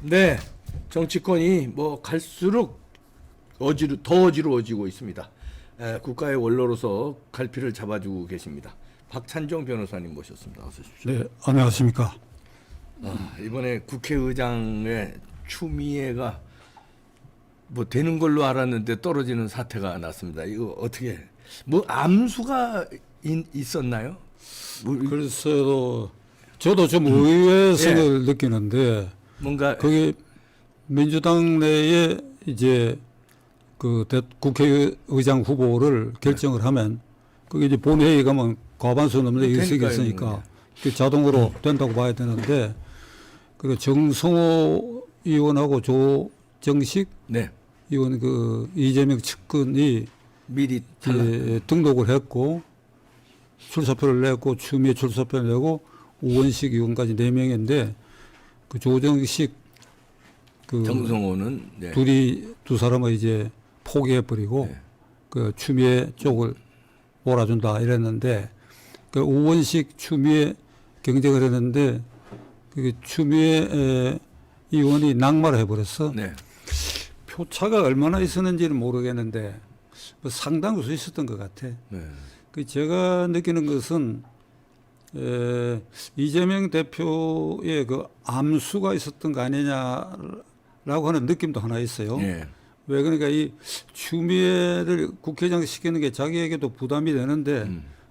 네, 정치권이 뭐 갈수록 더 어지러워지고 있습니다. 국가의 원로로서 갈피를 잡아주고 계십니다. 박찬종 변호사님 모셨습니다. 어서 오십시오. 네, 안녕하십니까. 이번에 국회의장의 추미애가 뭐 되는 걸로 알았는데 떨어지는 사태가 났습니다. 이거 어떻게 뭐 암수가 있었나요? 그래서 저도 좀 의외성을 느끼는데 뭔가 그게 민주당 내에 이제 그 국회의장 후보를 결정을 하면 그게 이제 본회의 가면 과반수 넘는 의석이 있으니까 그게 자동으로 된다고 봐야 되는데 그 정성호 의원하고 조정식 네. 의원 그 이재명 측근이 미리 등록을 했고 출사표를 냈고 추미애 출사표를 내고 우원식 의원까지 4명인데 그 조정식 그 정성호는 네. 두 사람을 이제 포기해 버리고 네. 그 추미애 쪽을 몰아준다 이랬는데 그 우원식 추미애 경쟁을 했는데 그 추미애 의원이 낙마를 해버렸어. 네. 표차가 얼마나 있었는지는 모르겠는데 뭐 상당수 있었던 것 같아. 네. 그 제가 느끼는 것은 이재명 대표의 그 암수가 있었던 거 아니냐라고 하는 느낌도 하나 있어요. 네. 왜 그러니까 이 추미애를 국회의장 시키는 게 자기에게도 부담이 되는데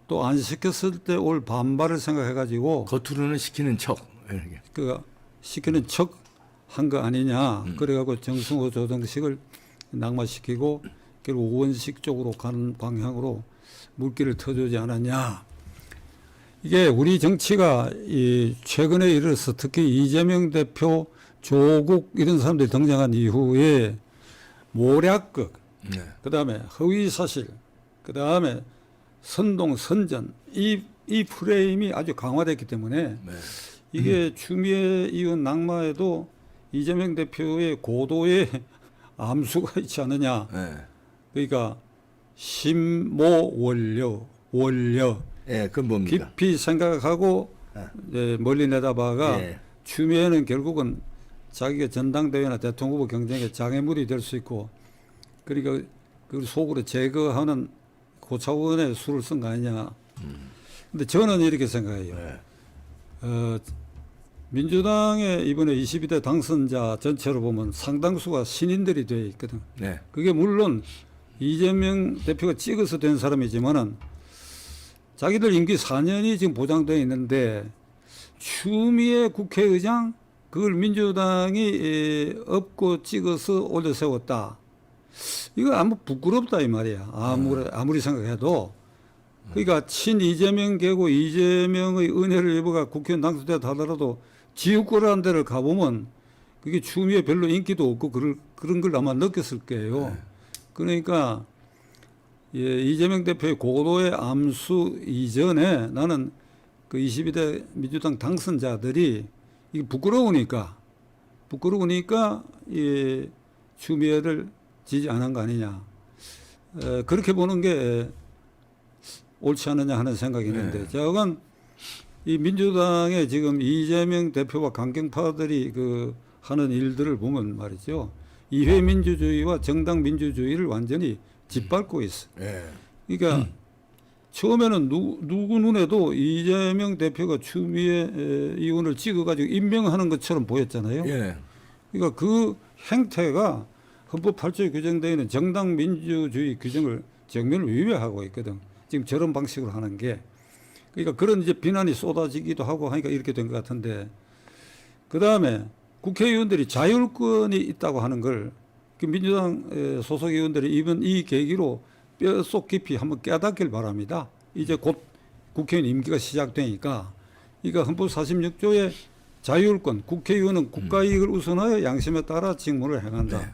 또 안 시켰을 때 올 반발을 생각해가지고 겉으로는 시키는 척 이렇게. 그 시키는 척 한 거 아니냐. 그래갖고 정승호 조정식을 낙마시키고 결국 우원식 쪽으로 가는 방향으로 물기를 터주지 않았냐. 이게 우리 정치가 이 최근에 이르러서 특히 이재명 대표, 조국 이런 사람들이 등장한 이후에 모략극, 네. 그다음에 허위사실, 그다음에 선동, 선전 이 프레임이 아주 강화됐기 때문에 네. 이게 추미애 의원 낙마에도 이재명 대표의 고도의 암수가 있지 않느냐. 네. 그러니까 심모원려, 원려 예, 그건 뭡니까? 깊이 생각하고 멀리 내다봐가 예. 추미애는 결국은 자기가 전당대회나 대통령 후보 경쟁에 장애물이 될 수 있고 그러니까 그 속으로 제거하는 고차원의 수를 쓴 거 아니냐. 근데 저는 이렇게 생각해요. 네. 민주당의 이번에 22대 당선자 전체로 보면 상당수가 신인들이 돼 있거든. 네. 그게 물론 이재명 대표가 찍어서 된 사람이지만은 자기들 임기 4년이 지금 보장되어 있는데 추미애 국회의장 그걸 민주당이 업고 찍어서 올려 세웠다. 이거 아무 부끄럽다 이 말이야. 아무리 생각해도. 그러니까 친 이재명 계고 이재명의 은혜를 입어가 국회의원 당선됐다 하더라도 지역구라는 데를 가보면 그게 추미애 별로 인기도 없고 그런 걸 아마 느꼈을 거예요. 그러니까 이재명 대표의 고도의 암수 이전에 나는 그 22대 민주당 당선자들이 이게 부끄러우니까 추미애를 지지 안 한 거 아니냐. 그렇게 보는 게 옳지 않느냐 하는 생각이 있는데 네. 저건 이 민주당의 지금 이재명 대표와 강경파들이 그 하는 일들을 보면 말이죠. 이회 민주주의와 정당 민주주의를 완전히 짓밟고 있어. 예. 그러니까 처음에는 누구 눈에도 이재명 대표가 추미애 의원을 찍어가지고 임명하는 것처럼 보였잖아요. 예. 그러니까 그 행태가 헌법 8조에 규정되어 있는 정당 민주주의 규정을 정면을 위배하고 있거든. 지금 저런 방식으로 하는 게. 그러니까 그런 이제 비난이 쏟아지기도 하고 하니까 이렇게 된 것 같은데 그 다음에 국회의원들이 자율권이 있다고 하는 걸 그 민주당 소속 의원들이 이번 이 계기로 뼛속 깊이 한번 깨닫길 바랍니다. 이제 곧 국회의원 임기가 시작되니까 그러니까 헌법 46조의 자율권, 국회의원은 국가이익을 우선하여 양심에 따라 직무를 행한다. 네.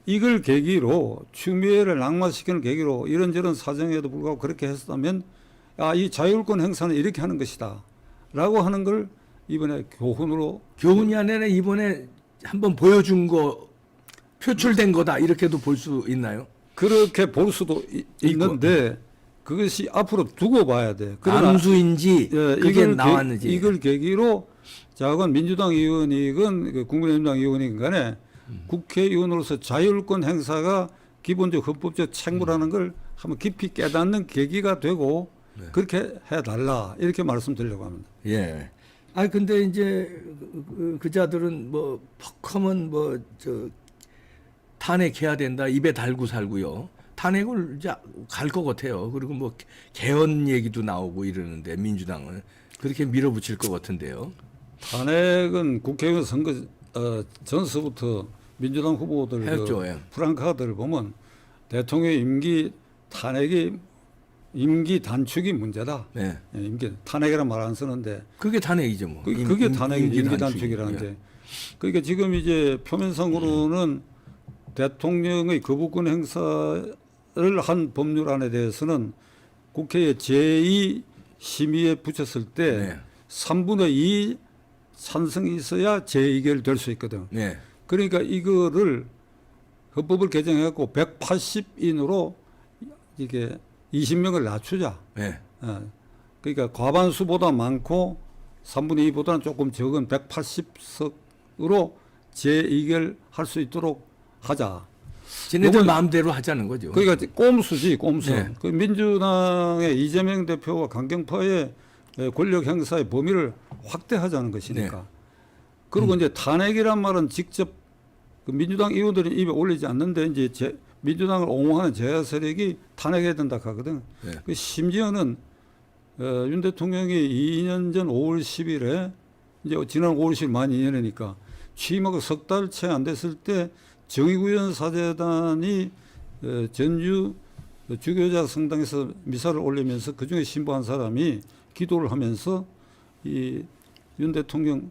이걸 계기로 추미애를 낙마시키는 계기로 이런저런 사정에도 불구하고 그렇게 했다면 이 자율권 행사는 이렇게 하는 것이다 라고 하는 걸 이번에 교훈이 아니라 이번에 한번 보여준 거 표출된 거다 이렇게도 볼 수 있나요? 그렇게 볼 수도 있는데 그것이 앞으로 두고 봐야 돼. 그러나 암수인지 그게 나왔는지 이걸 계기로 자건 민주당 의원이건 그 국민의힘당 의원이건 간에 국회의원으로서 자율권 행사가 기본적 헌법적 책무라는 걸 한번 깊이 깨닫는 계기가 되고 네. 그렇게 해달라 이렇게 말씀드리려고 합니다. 예. 아 근데 이제 그자들은 뭐 퍽하면 뭐 저 탄핵해야 된다 입에 달고 살고요. 탄핵을 이제 갈 것 같아요. 그리고 뭐 개헌 얘기도 나오고 이러는데 민주당을 그렇게 밀어붙일 것 같은데요. 탄핵은 국회의원 선거 전서부터 민주당 후보들 했죠. 그 예. 프랑카드를 보면 대통령 임기 탄핵이 임기 단축이 문제다. 네. 예, 임기 탄핵이란 말 안 쓰는데 그게 탄핵이죠, 뭐. 그게 탄핵이지 임기 단축이. 단축이라는 예. 게. 그러니까 지금 이제 표면상으로는 대통령의 거부권 행사를 한 법률안에 대해서는 국회의 제2 심의에 붙였을 때 네. 3분의 2 찬성이 있어야 재의결될 수 있거든. 네. 그러니까 이거를 헌법을 개정해갖고 180인으로 이게 20명을 낮추자. 네. 그러니까 과반수보다 많고 3분의 2보다는 조금 적은 180석으로 재의결할 수 있도록 하자. 지네들 요건- 마음대로 하자는 거죠. 그러니까 꼼수지 꼼수. 네. 그 민주당의 이재명 대표와 강경파의 권력 행사의 범위를 확대하자는 것이니까. 네. 그리고 이제 탄핵이란 말은 직접 그 민주당 의원들이 입에 올리지 않는데 이제 민주당을 옹호하는 제야 세력이 탄핵해야 된다 하거든. 네. 그 심지어는 윤 대통령이 2년 전 5월 10일에 이제 지난 5월 10일 만 2년이니까 취임하고 석 달 채 안 됐을 때 정의구현 사재단이 전주 주교자 성당에서 미사를 올리면서 그중에 신부한 사람이 기도를 하면서 이 윤 대통령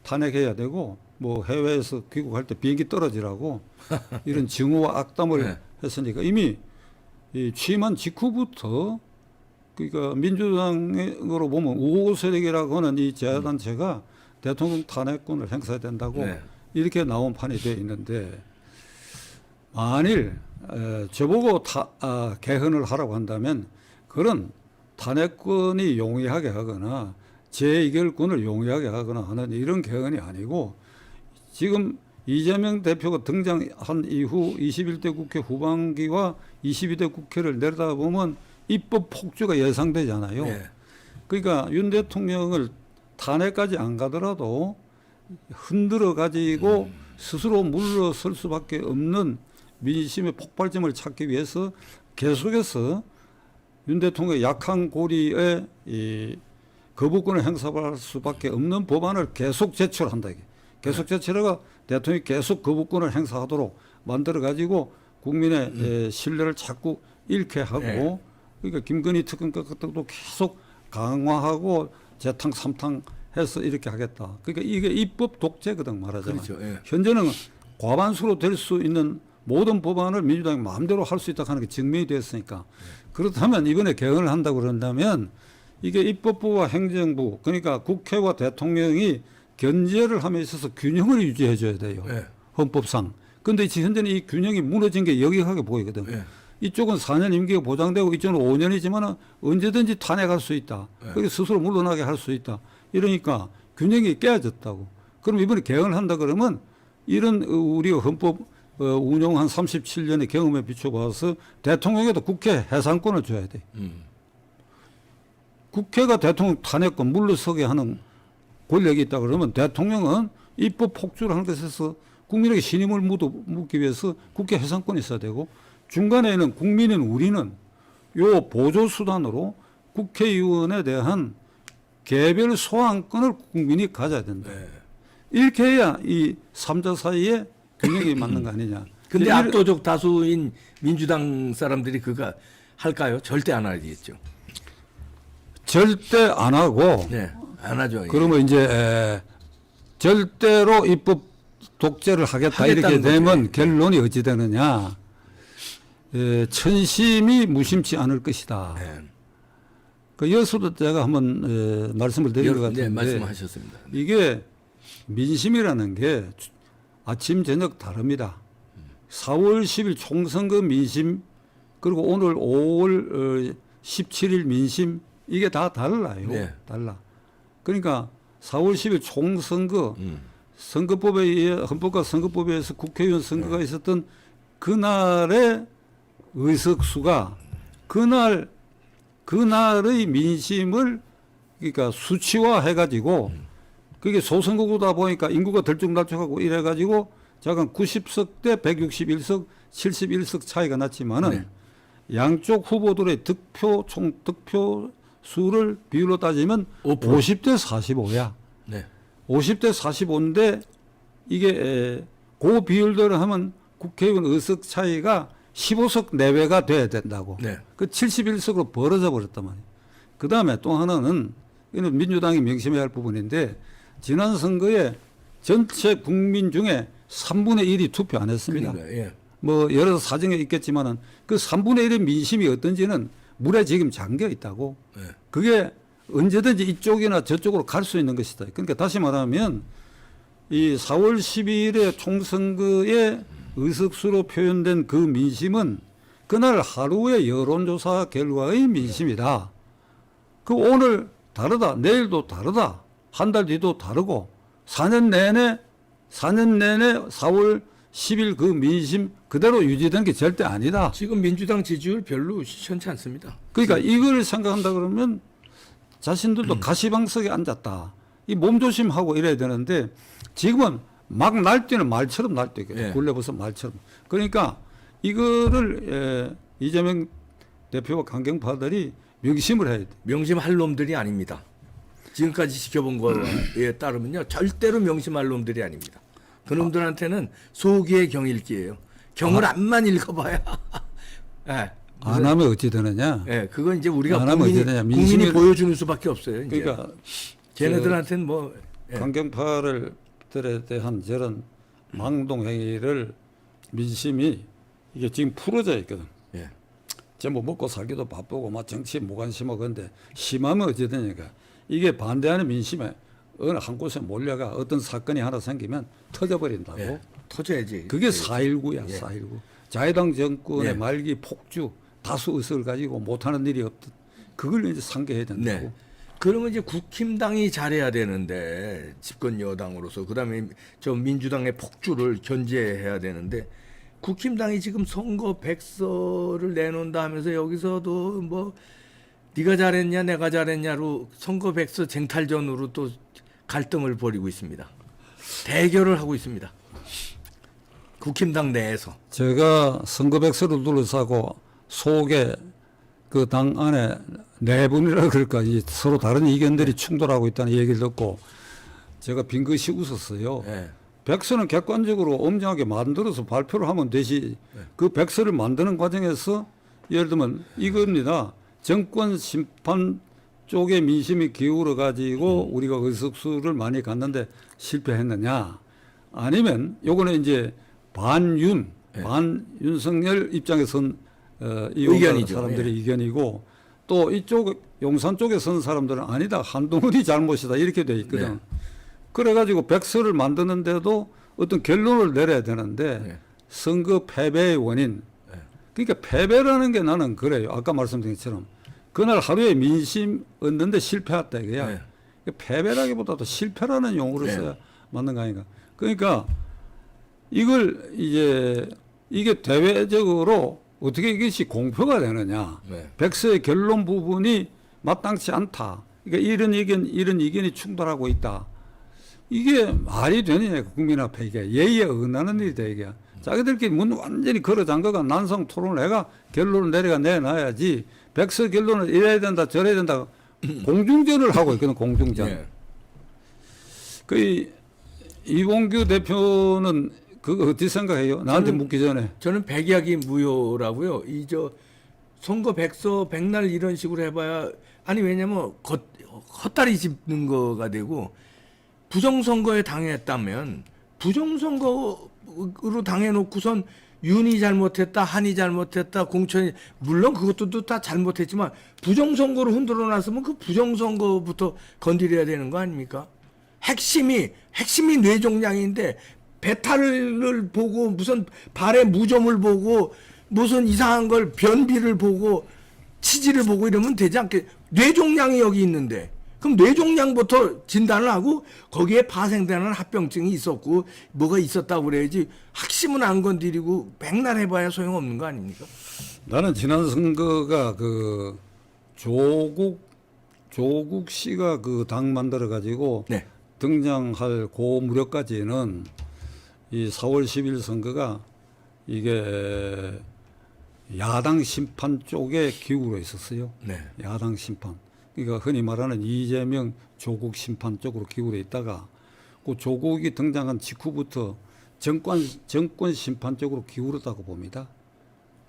탄핵해야 되고 뭐 해외에서 귀국할 때 비행기 떨어지라고 이런 증오와 악담을 네. 했으니까 이미 이 취임한 직후부터 그러니까 민주당으로 보면 우호 세력이라고 하는 이 제야단체가 대통령 탄핵권을 행사해야 된다고 네. 이렇게 나온 판이 되어 있는데 만일 저보고 개헌을 하라고 한다면 그런 탄핵권이 용이하게 하거나 재의결권을 용이하게 하거나 하는 이런 개헌이 아니고 지금 이재명 대표가 등장한 이후 21대 국회 후반기와 22대 국회를 내려다보면 입법 폭주가 예상되잖아요. 네. 그러니까 윤 대통령을 탄핵까지 안 가더라도 흔들어 가지고 스스로 물러설 수밖에 없는 민심의 폭발점을 찾기 위해서 계속해서 윤 대통령의 약한 고리에 이 거부권을 행사할 수밖에 없는 법안을 계속 제출한다. 이게. 계속 제출해가 대통령이 계속 거부권을 행사하도록 만들어 가지고 국민의 신뢰를 자꾸 잃게 하고 네. 그러니까 김건희 특검 같은 것도 계속 강화하고 재탕 삼탕 해서 이렇게 하겠다. 그러니까 이게 입법 독재거든 말하자면. 그렇죠. 예. 현재는 과반수로 될 수 있는 모든 법안을 민주당이 마음대로 할 수 있다고 하는 게 증명이 됐으니까. 그렇다면 이번에 개헌을 한다고 그런다면 이게 입법부와 행정부 그러니까 국회와 대통령이 견제를 함에 있어서 균형을 유지해 줘야 돼요. 예. 헌법상. 그런데 현재는 이 균형이 무너진 게 여기하게 보이거든. 예. 이쪽은 4년 임기가 보장되고 이쪽은 5년이지만 언제든지 탄핵할 수 있다. 그리고 스스로 물러나게 할 수 있다. 이러니까 균형이 깨어졌다고. 그럼 이번에 개헌을 한다 그러면 이런 우리가 헌법 운용한 37년의 경험에 비춰봐서 대통령에도 국회 해산권을 줘야 돼. 국회가 대통령 탄핵권 물러서게 하는 권력이 있다 그러면 대통령은 입법 폭주를 하는 것에서 국민에게 신임을 묻기 위해서 국회 해산권이 있어야 되고 중간에는 국민인 우리는 요 보조 수단으로 국회의원에 대한 개별 소환권을 국민이 가져야 된다. 네. 이렇게 해야 이 3자 사이에 균형이 맞는 거 아니냐. 근데 이런- 압도적 다수인 민주당 사람들이 그거 할까요? 절대 안 하겠죠. 절대 안 하고 네. 안 하죠. 예. 그러면 이제 절대로 입법 독재를 하겠다 이렇게 하겠다는 되면 거지. 결론이 어찌 되느냐. 천심이 무심치 않을 것이다. 네. 그 여수도 제가 한번 말씀을 드린 것 같은데 네, 말씀하셨습니다. 이게 민심이라는 게 아침 저녁 다릅니다. 4월 10일 총선거 민심 그리고 오늘 5월 17일 민심 이게 다 달라요. 네. 달라. 그러니까 4월 10일 총선거 선거법에 의해 헌법과 선거법에 의해서 국회의원 선거가 있었던 그날의 의석수가 그날의 민심을 그러니까 수치화해 가지고 그게 소선거구다 보니까 인구가 들쭉날쭉하고 이래 가지고 잠깐 90석 대 161석 71석 차이가 났지만은 네. 양쪽 후보들의 총 득표 수를 비율로 따지면 5%. 50대 45야. 네. 50대 45인데 이게 그 비율대로 하면 국회의원 의석 차이가 15석 내외가 돼야 된다고. 네. 그 71석으로 벌어져 버렸단 말이에요. 그 다음에 또 하나는 이는 민주당이 명심해야 할 부분인데 지난 선거에 전체 국민 중에 3분의 1이 투표 안 했습니다. 그러니까, 예. 뭐 여러 사정이 있겠지만은 그 3분의 1의 민심이 어떤지는 물에 지금 잠겨 있다고. 네. 그게 언제든지 이쪽이나 저쪽으로 갈 수 있는 것이다. 그러니까 다시 말하면 이 4월 12일에 총선거의 의석수로 표현된 그 민심은 그날 하루의 여론조사 결과의 민심이다. 그 오늘 다르다. 내일도 다르다. 한 달 뒤도 다르고 4년 내내 4월 10일 그 민심 그대로 유지되는 게 절대 아니다. 지금 민주당 지지율 별로 시원치 않습니다. 그러니까 이걸 생각한다 그러면 자신들도 가시방석에 앉았다. 이 몸조심하고 이래야 되는데 지금은 막 날뛰는 말처럼 날뛰게 예. 굴레버섯 말처럼. 그러니까 이거를 이재명 대표와 강경파들이 명심을 해야 돼. 명심할 놈들이 아닙니다. 지금까지 지켜본 거에 따르면요. 절대로 명심할 놈들이 아닙니다. 그놈들한테는 소기의 경읽기예요. 경을 암만 읽어봐야. 예. 안 하면 어찌 되느냐. 예, 그건 이제 우리가 안 하면 어찌 되냐. 국민이 보여주는 수밖에 없어요. 이제. 그러니까 걔네들한테는 뭐 예. 강경파들에 대한 저런 망동 행위를 민심이 이게 지금 풀어져 있거든. 예. 전부 먹고 살기도 바쁘고 막 정치에 무관심하고 그런데 심하면 어찌 되니까 이게 반대하는 민심에 어느 한 곳에 몰려가 어떤 사건이 하나 생기면 터져버린다고. 예. 터져야지. 그게 4.19야. 예. 4.19. 자유당 정권의 예. 말기 폭주 다수 의석을 가지고 못하는 일이 없듯 그걸 이제 상계해야 된다고. 네. 그러면 이제 국힘당이 잘해야 되는데 집권 여당으로서 그다음에 저 민주당의 폭주를 견제해야 되는데 국힘당이 지금 선거 백서를 내놓는다 하면서 여기서도 뭐 네가 잘했냐 내가 잘했냐로 선거 백서 쟁탈전으로 또 갈등을 벌이고 있습니다. 대결을 하고 있습니다. 국힘당 내에서. 제가 선거백서를 둘러싸고 속에 그 당 안에 내분이라 그럴까 이 서로 다른 의견들이 충돌하고 있다는 얘기를 듣고 제가 빙긋이 웃었어요. 예. 백서는 객관적으로 엄정하게 만들어서 발표를 하면 되지. 그 백서를 만드는 과정에서 예를 들면 이겁니다. 정권 심판 쪽에 민심이 기울어 가지고 우리가 의석수를 많이 갔는데 실패했느냐. 아니면 요거는 이제 반윤석열 입장에선 의견이죠. 사람들의 의견이고 또 이쪽 용산 쪽에 선 사람들은 아니다. 한동훈이 잘못이다. 이렇게 돼 있거든. 네. 그래가지고 백서를 만드는데도 어떤 결론을 내려야 되는데 네. 선거 패배의 원인. 네. 그러니까 패배라는 게 나는 그래요. 아까 말씀드린 것처럼 그날 하루에 민심 얻는데 실패했다 이거야. 네. 패배라기보다도 실패라는 용어를 네. 써야 맞는 거 아닌가. 그러니까 이걸 이제 이게 대외적으로 어떻게 이것이 공표가 되느냐. 네. 백서의 결론 부분이 마땅치 않다. 그러니까 이런 의견이 충돌하고 있다. 이게 말이 되느냐, 국민 앞에 이게 예의에 어긋나는 일이다, 이게. 자기들끼리 문 완전히 걸어 잠가가 난성 토론을 해가 결론을 내놔야지. 백서 결론을 이래야 된다, 저래야 된다. 공중전을 하고 있거든, 공중전. 네. 그 이봉규 대표는 그거 어떻게 생각해요? 나한테 묻기 전에. 저는 백약이 무효라고요. 이 저 선거 백서 백날 이런 식으로 해봐야 아니 왜냐면 헛다리 짚는 거가 되고 부정선거에 당했다면 부정선거로 당해놓고선 윤이 잘못했다, 한이 잘못했다, 공천이 물론 그것도 다 잘못했지만 부정선거로 흔들어 놨으면 그 부정선거부터 건드려야 되는 거 아닙니까? 핵심이 뇌종양인데 배탈을 보고 무슨 발에 무좀을 보고 무슨 이상한 걸 변비를 보고 치질을 보고 이러면 되지 않게 뇌종양이 여기 있는데 그럼 뇌종양부터 진단을 하고 거기에 파생되는 합병증이 있었고 뭐가 있었다고 그래야지 핵심은 안 건드리고 백날 해봐야 소용없는 거 아닙니까? 나는 지난 선거가 그 조국 씨가 그 당 만들어 가지고 네. 등장할 고 무렵까지는 이 4월 10일 선거가 이게 야당 심판 쪽에 기울어 있었어요. 네. 야당 심판. 그러니까 흔히 말하는 이재명 조국 심판 쪽으로 기울어 있다가 그 조국이 등장한 직후부터 정권 심판 쪽으로 기울었다고 봅니다.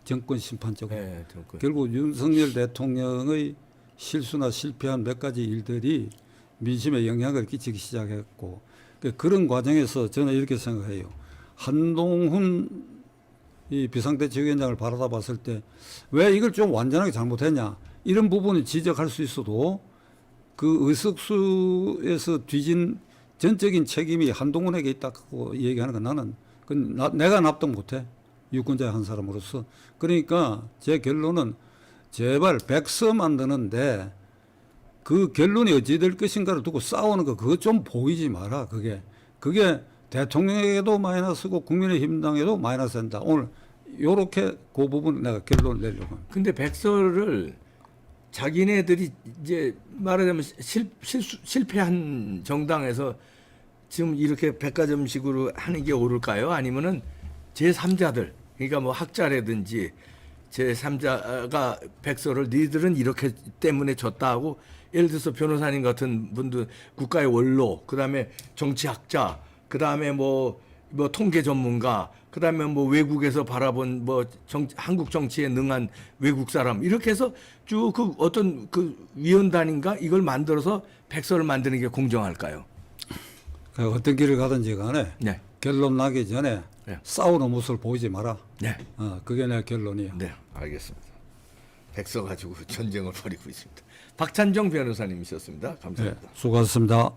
정권 심판 쪽으로. 네, 정권. 결국 윤석열 대통령의 실수나 실패한 몇 가지 일들이 민심에 영향을 끼치기 시작했고 그런 과정에서 저는 이렇게 생각해요. 한동훈 이 비상대책위원장을 바라다 봤을 때 왜 이걸 좀 완전하게 잘못했냐 이런 부분을 지적할 수 있어도 그 의석수에서 뒤진 전적인 책임이 한동훈에게 있다고 얘기하는 건 나는 내가 납득 못해. 유권자의 한 사람으로서. 그러니까 제 결론은 제발 백서 만드는데 그 결론이 어찌 될 것인가를 두고 싸우는 거 그거 좀 보이지 마라. 그게 대통령에게도 마이너스고 국민의힘당에도 마이너스 된다. 오늘 요렇게 그 부분 내가 결론을 내려고 합니다. 근데 백서를 자기네들이 이제 말하자면 실패한 정당에서 지금 이렇게 백과점식으로 하는 게 옳을까요? 아니면은 제3자들 그러니까 뭐 학자라든지 제3자가 백서를 니들은 이렇게 때문에 졌다 하고 예를 들어서 변호사님 같은 분들 국가의 원로 그다음에 정치학자 그다음에 뭐 통계 전문가 그다음에 뭐 외국에서 바라본 뭐 한국 정치에 능한 외국 사람 이렇게 해서 쭉 그 어떤 그 위원단인가 이걸 만들어서 백서를 만드는 게 공정할까요? 그러니까 어떤 길을 가든지 간에 네. 결론 나기 전에 네. 싸우는 모습을 보이지 마라. 네. 그게 내 결론이야. 네, 알겠습니다. 백서 가지고 전쟁을 벌이고 있습니다. 박찬정 변호사님이셨습니다. 감사합니다. 네, 수고하셨습니다.